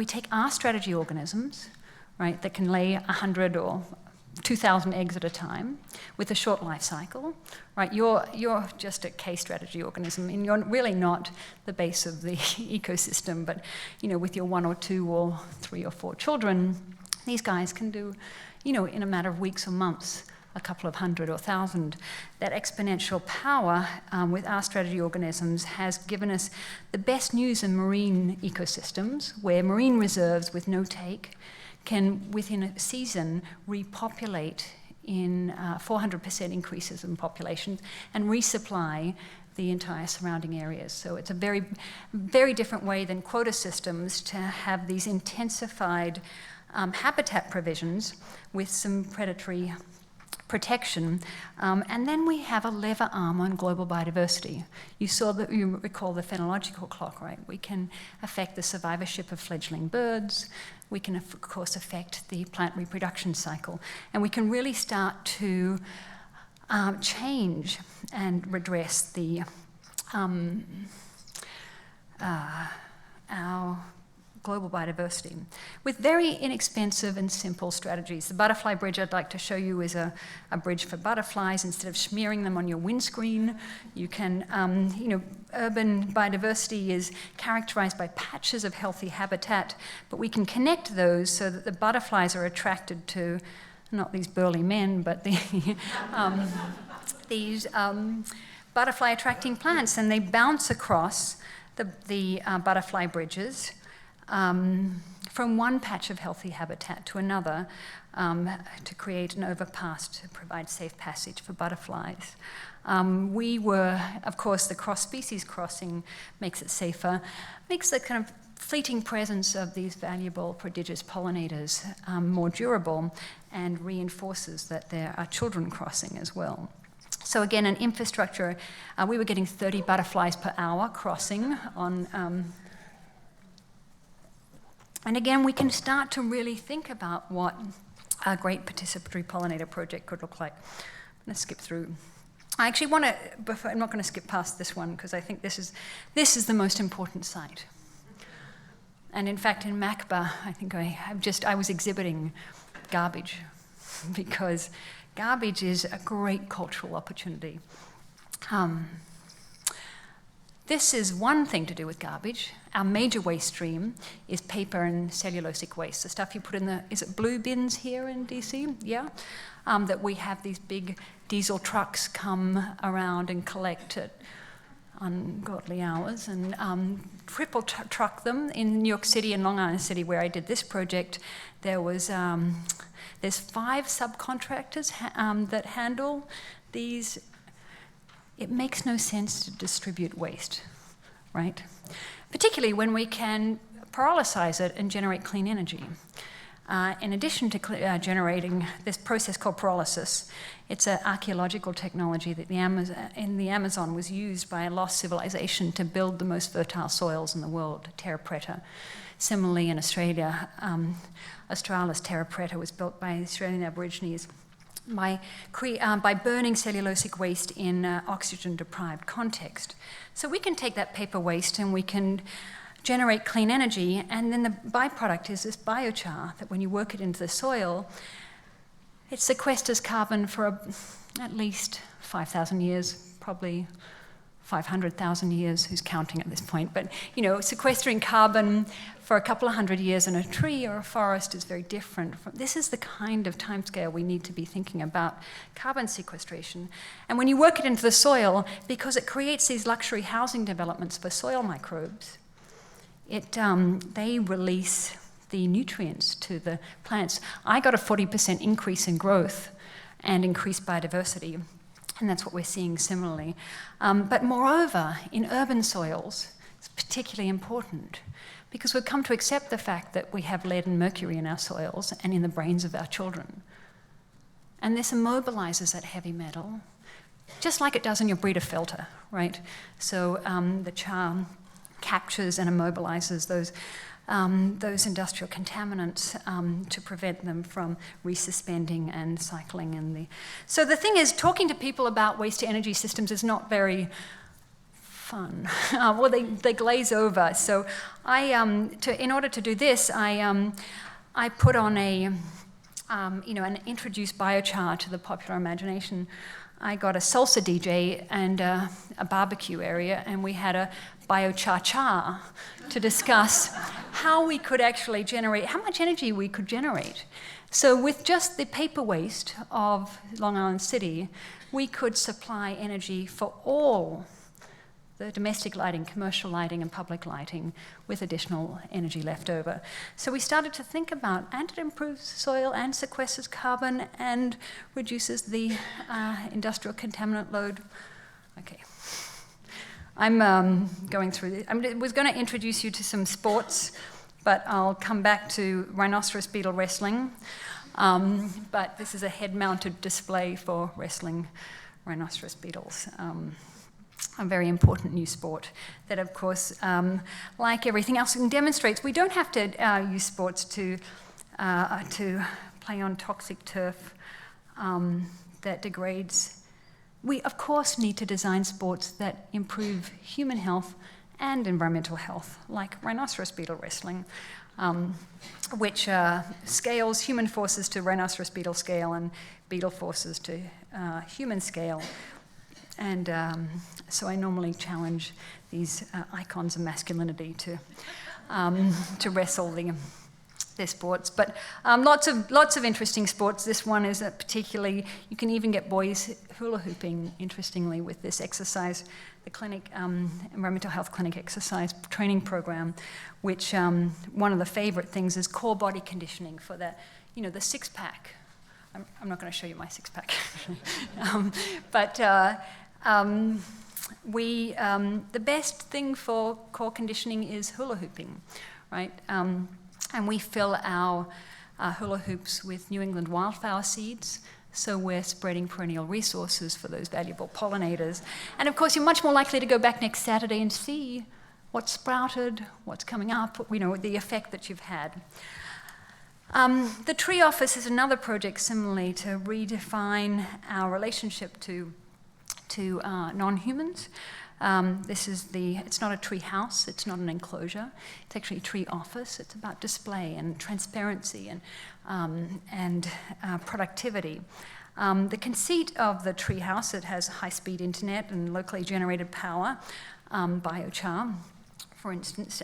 take our strategy organisms, right, that can lay 100 or 2,000 eggs at a time with a short life cycle, right? You're just a case strategy organism, and you're really not the base of the ecosystem. But with your 1 or 2 or 3 or 4 children, these guys can do, in a matter of weeks or months, a couple of 100 or 1,000. That exponential power with our strategy organisms has given us the best news in marine ecosystems, where marine reserves with no take can, within a season, repopulate in 400% increases in populations and resupply the entire surrounding areas. So it's a very, very different way than quota systems to have these intensified habitat provisions with some predatory protection, and then we have a lever arm on global biodiversity. You recall the phenological clock, right? We can affect the survivorship of fledgling birds. We can, of course, affect the plant reproduction cycle, and we can really start to change and redress the our global biodiversity with very inexpensive and simple strategies. The butterfly bridge I'd like to show you is a bridge for butterflies. Instead of smearing them on your windscreen, you can, urban biodiversity is characterized by patches of healthy habitat, but we can connect those so that the butterflies are attracted to not these burly men, but these butterfly attracting plants, and they bounce across the butterfly bridges from one patch of healthy habitat to another to create an overpass to provide safe passage for butterflies. Of course, the cross-species crossing makes it safer, makes the kind of fleeting presence of these valuable, prodigious pollinators more durable, and reinforces that there are children crossing as well. So again, an infrastructure, we were getting 30 butterflies per hour crossing on. And again, we can start to really think about what a great participatory pollinator project could look like. I'm going to skip through. I actually want to, I'm not going to skip past this one because I think this is the most important site. And in fact, in MACBA, I think I was exhibiting garbage because garbage is a great cultural opportunity. This is one thing to do with garbage. Our major waste stream is paper and cellulosic waste, the stuff you put in is it blue bins here in DC? Yeah? That we have these big diesel trucks come around and collect at ungodly hours and triple truck them. In New York City and Long Island City, where I did this project, there's 5 subcontractors that handle these. It makes no sense to distribute waste, right? Particularly when we can pyrolyze it and generate clean energy. In addition to generating this process called pyrolysis, it's an archaeological technology that in the Amazon was used by a lost civilization to build the most fertile soils in the world, terra preta. Similarly, in Australia, Australis terra preta was built by the Australian Aborigines by burning cellulosic waste in oxygen-deprived context. So we can take that paper waste and we can generate clean energy, and then the byproduct is this biochar that when you work it into the soil, it sequesters carbon for at least 5,000 years, probably 500,000 years, who's counting at this point, but sequestering carbon for a couple of hundred years in a tree or a forest is very different. This is the kind of timescale we need to be thinking about carbon sequestration. And when you work it into the soil, because it creates these luxury housing developments for soil microbes, they release the nutrients to the plants. I got a 40% increase in growth and increased biodiversity. And that's what we're seeing similarly. But moreover, in urban soils, it's particularly important because we've come to accept the fact that we have lead and mercury in our soils and in the brains of our children. And this immobilizes that heavy metal, just like it does in your breeder filter, right? So the char captures and immobilizes those industrial contaminants to prevent them from resuspending and cycling. So the thing is, talking to people about waste-to-energy systems is not very fun. Well, they glaze over. So in order to do this, I put on an introduced biochar to the popular imagination. I got a salsa DJ and a barbecue area, and we had a biochar to discuss how we could actually generate, how much energy we could generate. So with just the paper waste of Long Island City, we could supply energy for all the domestic lighting, commercial lighting, and public lighting with additional energy left over. So we started to think about, and it improves soil and sequesters carbon and reduces the industrial contaminant load. Okay. I'm going through this. I was going to introduce you to some sports, but I'll come back to rhinoceros beetle wrestling. But this is a head-mounted display for wrestling rhinoceros beetles. A very important new sport that, of course, like everything else, demonstrates we don't have to use sports to play on toxic turf that degrades. We, of course, need to design sports that improve human health and environmental health, like rhinoceros beetle wrestling, which scales human forces to rhinoceros beetle scale and beetle forces to human scale. And so I normally challenge these icons of masculinity to wrestle their sports. But lots of interesting sports. This one is particularly, you can even get boys hula hooping, interestingly, with this exercise, the clinic, environmental health clinic exercise training program, which one of the favorite things is core body conditioning for the six-pack. I'm not going to show you my six-pack. But the best thing for core conditioning is hula hooping, right? And we fill our hula hoops with New England wildflower seeds, so we're spreading perennial resources for those valuable pollinators. And of course, you're much more likely to go back next Saturday and see what's sprouted, what's coming up, the effect that you've had. The Tree Office is another project similarly to redefine our relationship to non-humans. It's not a tree house, it's not an enclosure, it's actually a tree office. It's about display and transparency and productivity. The conceit of the tree house, it has high-speed internet and locally generated power, biochar, for instance,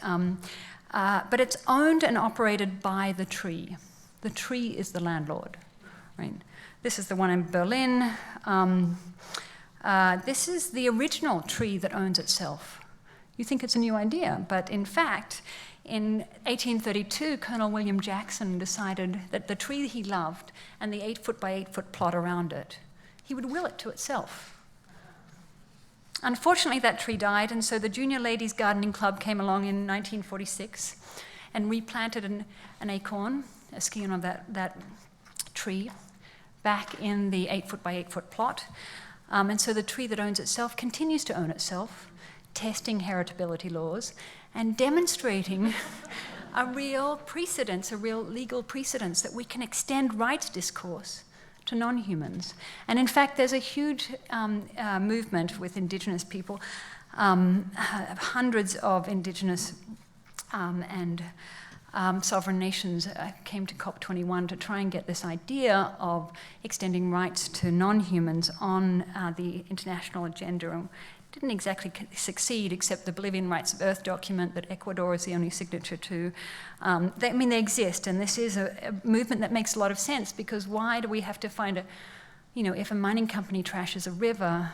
but it's owned and operated by the tree. The tree is the landlord, right? This is the one in Berlin. This is the original tree that owns itself. You think it's a new idea, but in fact, in 1832, Colonel William Jackson decided that the tree he loved and the 8-foot by 8-foot plot around it, he would will it to itself. Unfortunately, that tree died, and so the Junior Ladies Gardening Club came along in 1946 and replanted an acorn, a scion of that tree, back in the 8-foot by 8-foot plot. And so the tree that owns itself continues to own itself, testing heritability laws and demonstrating a real precedence, a real legal precedence that we can extend rights discourse to non-humans. And in fact, there's a huge movement with Indigenous people. Hundreds of Indigenous and sovereign nations came to COP21 to try and get this idea of extending rights to non-humans on the international agenda. didn't exactly succeed, except the Bolivian Rights of Earth document that Ecuador is the only signature to. They exist, and this is a movement that makes a lot of sense, because why do we have to find if a mining company trashes a river,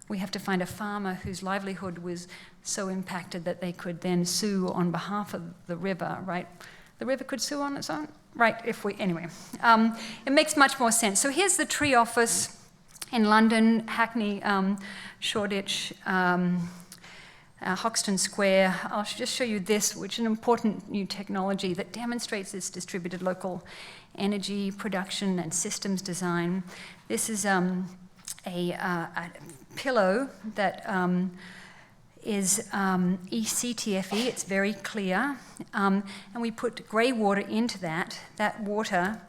we have to find a farmer whose livelihood was so impacted that they could then sue on behalf of the river, right? The river could sue on its own, right? Anyway, it makes much more sense. So here's the tree office in London, Hackney, Shoreditch, Hoxton Square. I'll just show you this, which is an important new technology that demonstrates this distributed local energy production and systems design. This is a pillow that is ECTFE, it's very clear, and we put grey water into that. That water,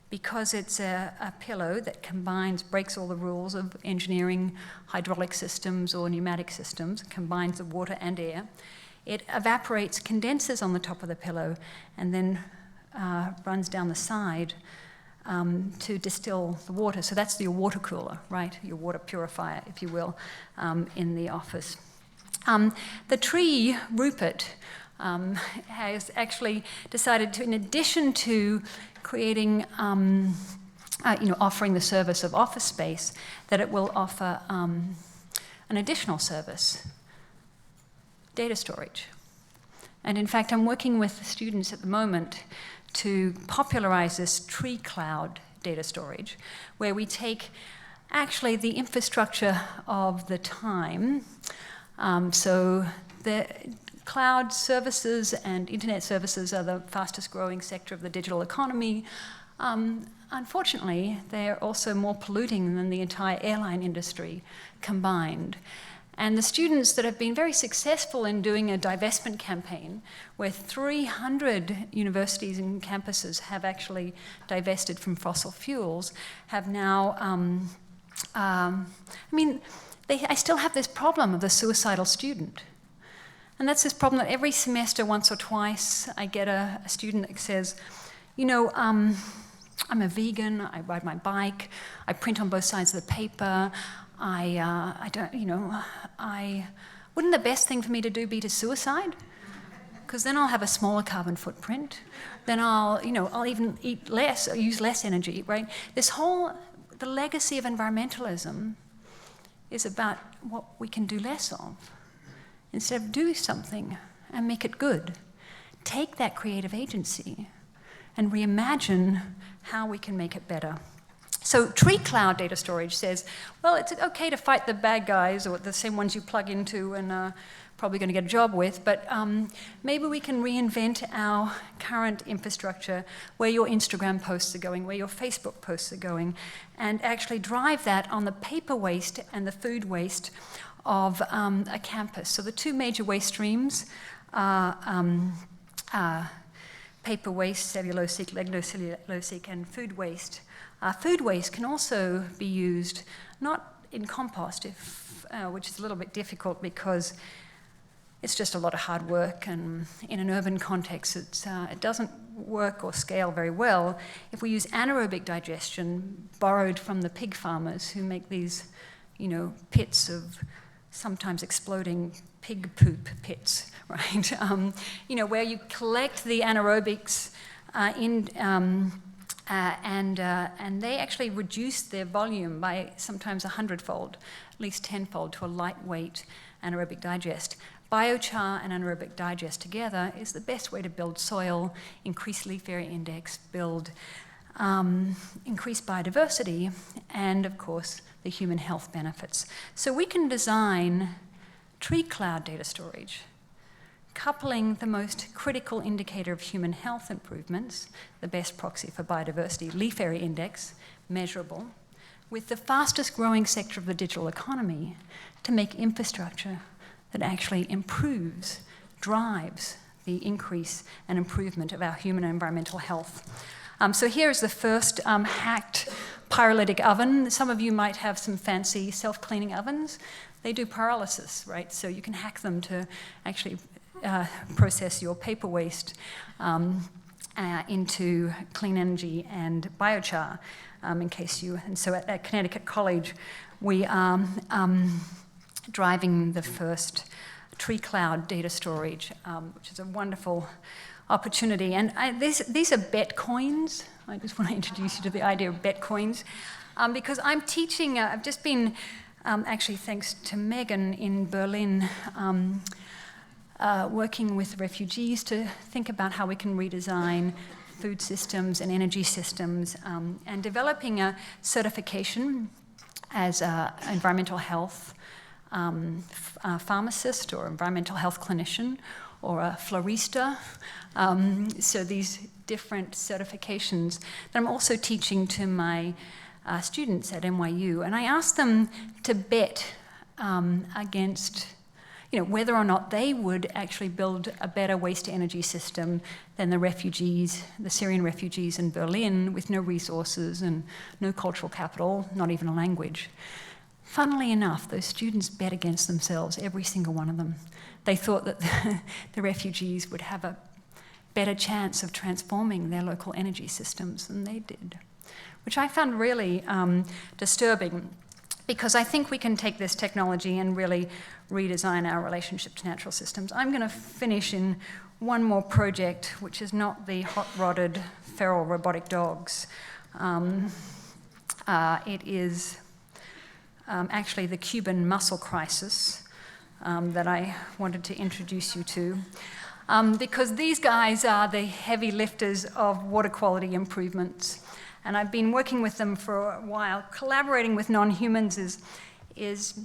because it's a pillow that breaks all the rules of engineering hydraulic systems or pneumatic systems, combines the water and air, it evaporates, condenses on the top of the pillow, and then runs down the side to distill the water. So that's your water cooler, right? Your water purifier, if you will, in the office. The tree, Rupert, has actually decided to, in addition to creating, offering the service of office space, that it will offer an additional service, data storage. And in fact, I'm working with students at the moment to popularize this tree cloud data storage, where we take actually the infrastructure of the time. So the cloud services and internet services are the fastest growing sector of the digital economy. Unfortunately, they're also more polluting than the entire airline industry combined. And the students that have been very successful in doing a divestment campaign, where 300 universities and campuses have actually divested from fossil fuels, have now, I still have this problem of the suicidal student. And that's this problem that every semester, once or twice, I get a student that says, I'm a vegan, I ride my bike, I print on both sides of the paper, wouldn't the best thing for me to do be to suicide? Because then I'll have a smaller carbon footprint. Then I'll even eat less or use less energy, right? The legacy of environmentalism is about what we can do less of. Instead of doing something and make it good, take that creative agency and reimagine how we can make it better. So tree cloud data storage says, well, it's okay to fight the bad guys or the same ones you plug into and are probably going to get a job with, but maybe we can reinvent our current infrastructure where your Instagram posts are going, where your Facebook posts are going, and actually drive that on the paper waste and the food waste of a campus. So the two major waste streams are paper waste, cellulosic, lignocellulosic, and food waste. Food waste can also be used not in compost, which is a little bit difficult because it's just a lot of hard work, and in an urban context it doesn't work or scale very well. If we use anaerobic digestion, borrowed from the pig farmers who make these pits of sometimes exploding pig poop pits, right? Where you collect the anaerobics and they actually reduce their volume by sometimes 100-fold, at least 10-fold, to a lightweight anaerobic digest. Biochar and anaerobic digest together is the best way to build soil, increase leaf area index, increase biodiversity, and of course, the human health benefits. So we can design tree cloud data storage, coupling the most critical indicator of human health improvements, the best proxy for biodiversity, leaf area index, measurable, with the fastest growing sector of the digital economy to make infrastructure that actually improves, drives the increase and improvement of our human and environmental health. So here's the first hacked pyrolytic oven. Some of you might have some fancy self-cleaning ovens. They do pyrolysis, right? So you can hack them to actually process your paper waste into clean energy and biochar. in case you... And so at Connecticut College, we are driving the first tree cloud data storage, which is a wonderful opportunity. And these are bet coins. I just want to introduce you to the idea of bet coins, because I'm teaching, I've just been, actually thanks to Megan in Berlin, working with refugees to think about how we can redesign food systems and energy systems, and developing a certification as an environmental health pharmacist or environmental health clinician or a florista. So these different certifications that I'm also teaching to my students at NYU. And I asked them to bet against whether or not they would actually build a better waste-to-energy system than the refugees, the Syrian refugees in Berlin, with no resources and no cultural capital, not even a language. Funnily enough, those students bet against themselves, every single one of them. They thought that the refugees would have a better chance of transforming their local energy systems than they did, which I found really disturbing, because I think we can take this technology and really redesign our relationship to natural systems. I'm going to finish in one more project, which is not the hot-rodded feral robotic dogs. It is actually the Cuban mussel crisis that I wanted to introduce you to, because these guys are the heavy lifters of water quality improvements. And I've been working with them for a while. Collaborating with non-humans is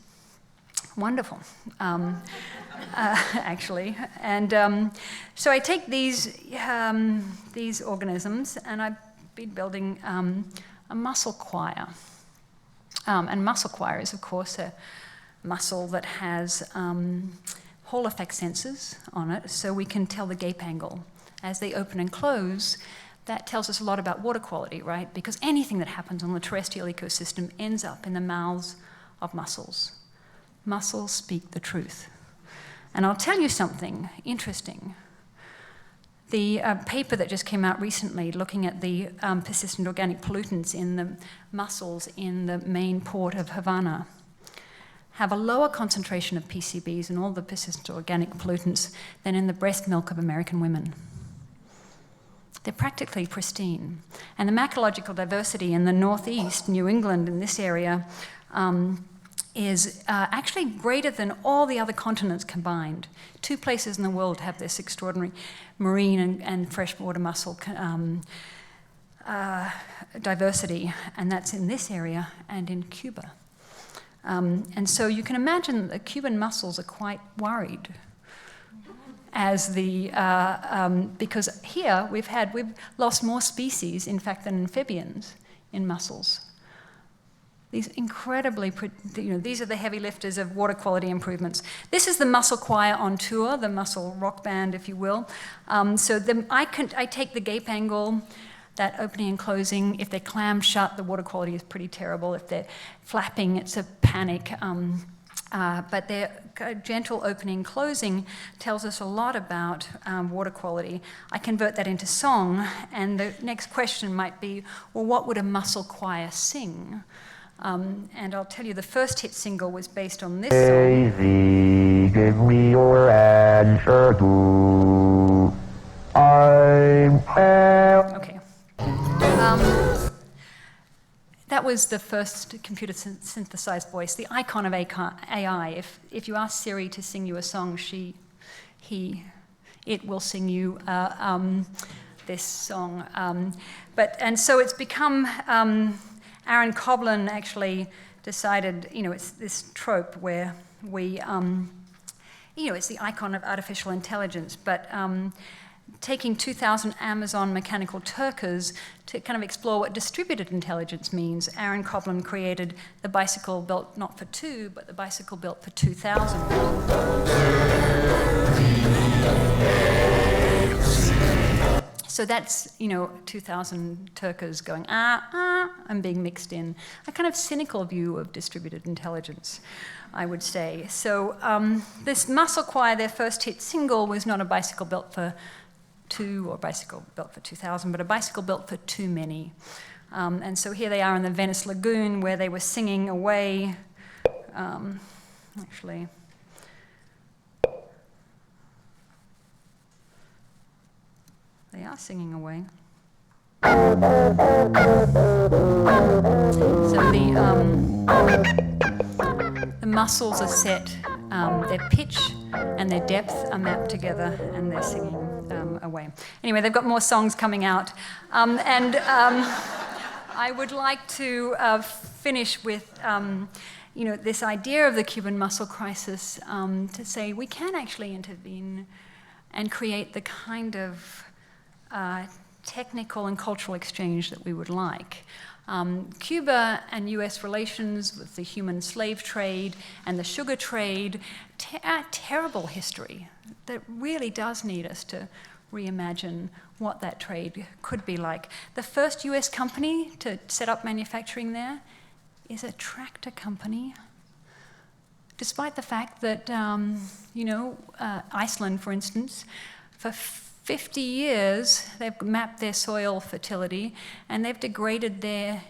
wonderful, actually. And so I take these organisms, and I've been building a mussel choir. And mussel choir is, of course, a mussel that has Hall effect sensors on it, so we can tell the gape angle as they open and close. That tells us a lot about water quality, right? Because anything that happens on the terrestrial ecosystem ends up in the mouths of mussels. Mussels speak the truth. And I'll tell you something interesting. The paper that just came out recently looking at the persistent organic pollutants in the mussels in the main port of Havana have a lower concentration of PCBs and all the persistent organic pollutants than in the breast milk of American women. They're practically pristine. And the macrological diversity in the northeast, New England, in this area, is actually greater than all the other continents combined. 2 places in the world have this extraordinary marine and freshwater mussel diversity, and that's in this area and in Cuba. And so you can imagine that the Cuban mussels are quite worried as because here we've lost more species, in fact, than amphibians in mussels. These incredibly, these are the heavy lifters of water quality improvements. This is the mussel choir on tour, the mussel rock band, if you will. So I take the gape angle, that opening and closing. If they're clammed shut, the water quality is pretty terrible. If they're flapping, it's a panic. But their gentle opening and closing tells us a lot about water quality. I convert that into song, and the next question might be, well, what would a mussel choir sing? And I'll tell you, the first hit single was based on this song. Daisy, give me your answer to I'm pale. Okay. That was the first computer synthesized voice, the icon of AI. If you ask Siri to sing you a song, it will sing you this song. And so it's become. Aaron Koblin actually decided, it's this trope where we, it's the icon of artificial intelligence, but taking 2,000 Amazon mechanical Turkers to kind of explore what distributed intelligence means, Aaron Koblin created the bicycle built not for 2, but the bicycle built for 2,000. So that's, 2,000 Turkers going, and being mixed in. A kind of cynical view of distributed intelligence, I would say. So this mussel choir, their first hit single, was not a bicycle built for 2 or a bicycle built for 2,000, but a bicycle built for too many. And so here they are in the Venice Lagoon where they were singing away. Actually, they are singing away. So the muscles are set, their pitch and their depth are mapped together, and they're singing away. Anyway, they've got more songs coming out. I would like to finish with this idea of the Cuban muscle crisis, to say we can actually intervene and create the kind of technical and cultural exchange that we would like. Cuba and US relations with the human slave trade and the sugar trade, terrible history that really does need us to reimagine what that trade could be like. The first US company to set up manufacturing there is a tractor company. Despite the fact that, Iceland, for instance, for 50 years, they've mapped their soil fertility, and they've degraded the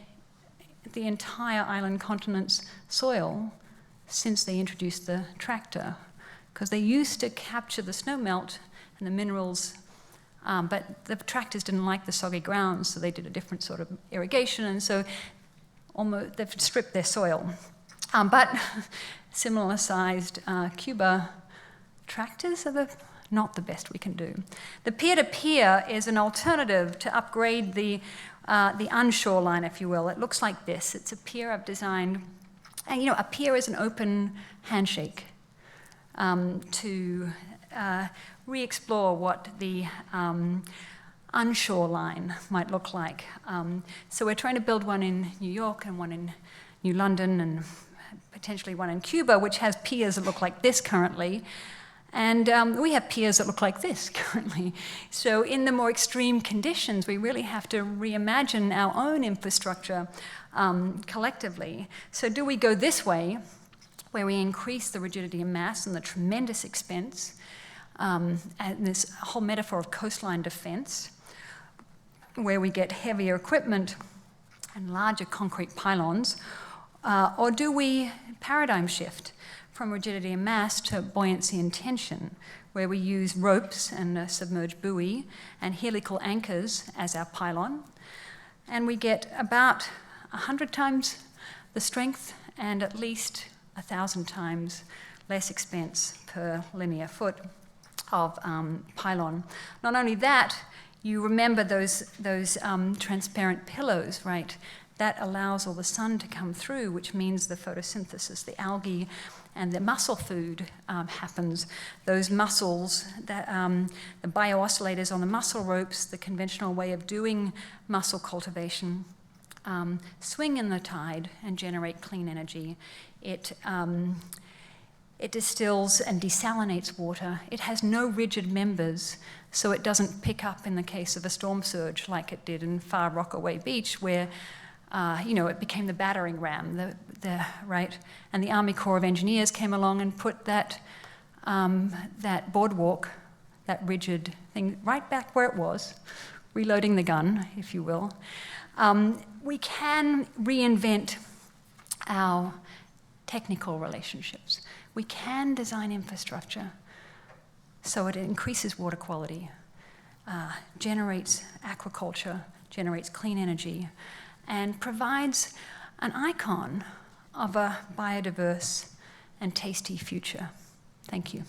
entire island continent's soil since they introduced the tractor, because they used to capture the snowmelt and the minerals, but the tractors didn't like the soggy ground, so they did a different sort of irrigation, and so almost they've stripped their soil. But similar-sized Cuba tractors are not the best we can do. The peer-to-peer is an alternative to upgrade the onshore line, if you will. It looks like this. It's a pier I've designed. And a pier is an open handshake to re-explore what the onshore line might look like. So we're trying to build one in New York and one in New London and potentially one in Cuba, which has piers that look like this currently. And we have piers that look like this currently. So in the more extreme conditions, we really have to reimagine our own infrastructure collectively. So do we go this way, where we increase the rigidity of mass and the tremendous expense, and this whole metaphor of coastline defense, where we get heavier equipment and larger concrete pylons, or do we paradigm shift from rigidity and mass to buoyancy and tension, where we use ropes and a submerged buoy and helical anchors as our pylon, and we get about 100 times the strength and at least 1,000 times less expense per linear foot of pylon. Not only that, you remember those transparent pillows, right? That allows all the sun to come through, which means the photosynthesis, the algae, and the muscle food happens. Those muscles, the biooscillators on the muscle ropes, the conventional way of doing muscle cultivation, swing in the tide and generate clean energy. It distills and desalinates water. It has no rigid members, so it doesn't pick up in the case of a storm surge like it did in Far Rockaway Beach, where it became the battering ram, right? And the Army Corps of Engineers came along and put that boardwalk, that rigid thing, right back where it was, reloading the gun, if you will. We can reinvent our technical relationships. We can design infrastructure so it increases water quality, generates aquaculture, generates clean energy, and provides an icon of a biodiverse and tasty future. Thank you.